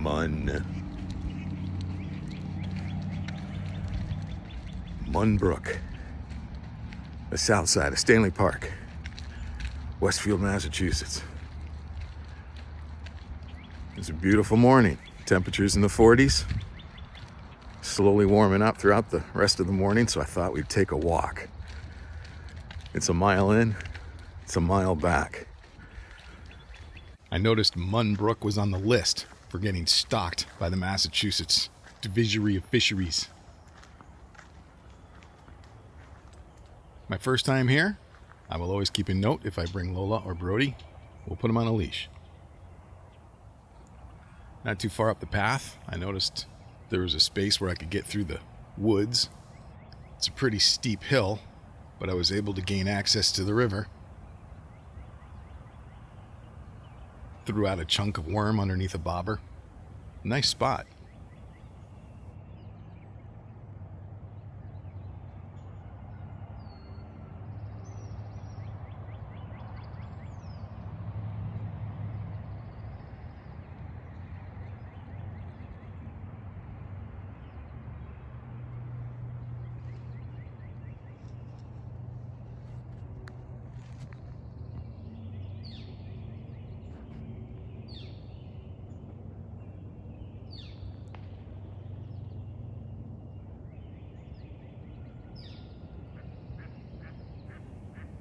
Munn. Munn Brook. The south side of Stanley Park. Westfield, Massachusetts. It's a beautiful morning. Temperatures in the 40s. Slowly warming up throughout the rest of the morning, so I thought we'd take a walk. It's a mile in, it's a mile back. I noticed Munn Brook was on the list for getting stocked by the Massachusetts Division of Fisheries. My first time here, I will always keep a note if I bring Lola or Brody. We'll put them on a leash. Not too far up the path, I noticed there was a space where I could get through the woods. It's a pretty steep hill, but I was able to gain access to the river. Threw out a chunk of worm underneath a bobber. Nice spot.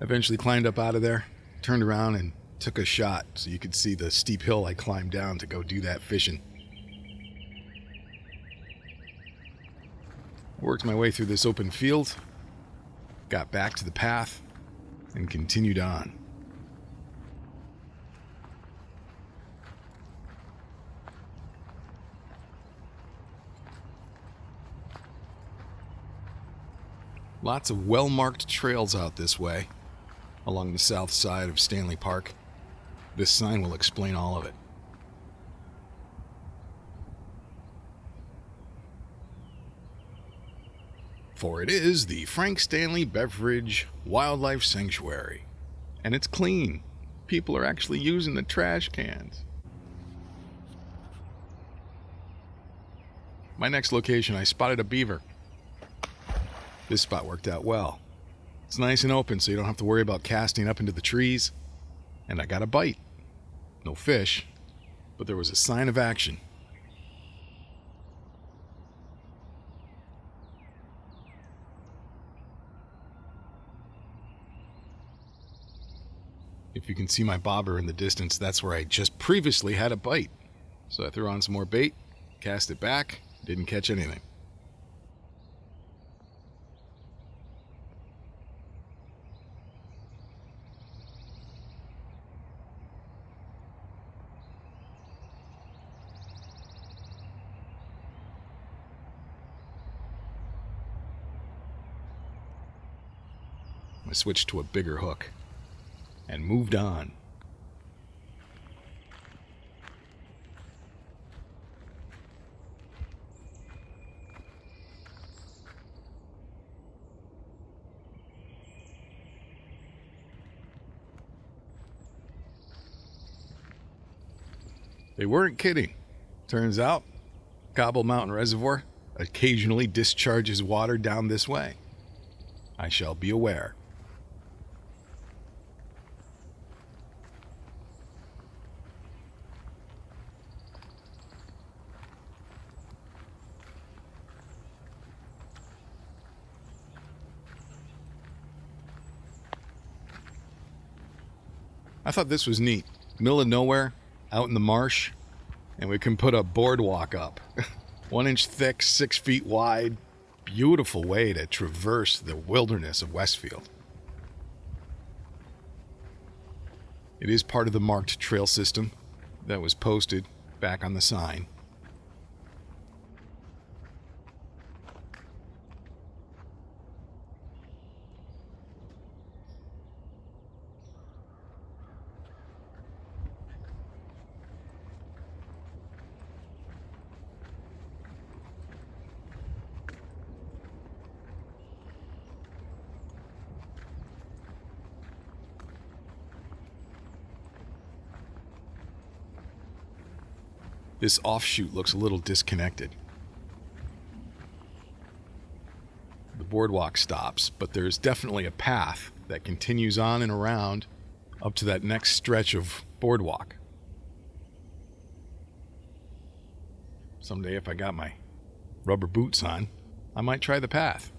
Eventually climbed up out of there, turned around and took a shot so you could see the steep hill I climbed down to go do that fishing. Worked my way through this open field, got back to the path, and continued on. Lots of well-marked trails out this way, along the south side of Stanley Park. This sign will explain all of it. For it is the Frank Stanley Beveridge Wildlife Sanctuary. And it's clean. People are actually using the trash cans. My next location, I spotted a beaver. This spot worked out well. It's nice and open, so you don't have to worry about casting up into the trees. And I got a bite. No fish, but there was a sign of action. If you can see my bobber in the distance, that's where I just previously had a bite. So I threw on some more bait, cast it back, didn't catch anything. I switched to a bigger hook and moved on. They weren't kidding. Turns out, Cobble Mountain Reservoir occasionally discharges water down this way. I shall be aware. I thought this was neat. Middle of nowhere, out in the marsh, and we can put a boardwalk up. 1 inch thick, 6 feet wide. Beautiful way to traverse the wilderness of Westfield. It is part of the marked trail system that was posted back on the sign. This offshoot looks a little disconnected. The boardwalk stops, but there's definitely a path that continues on and around up to that next stretch of boardwalk. Someday, if I got my rubber boots on, I might try the path.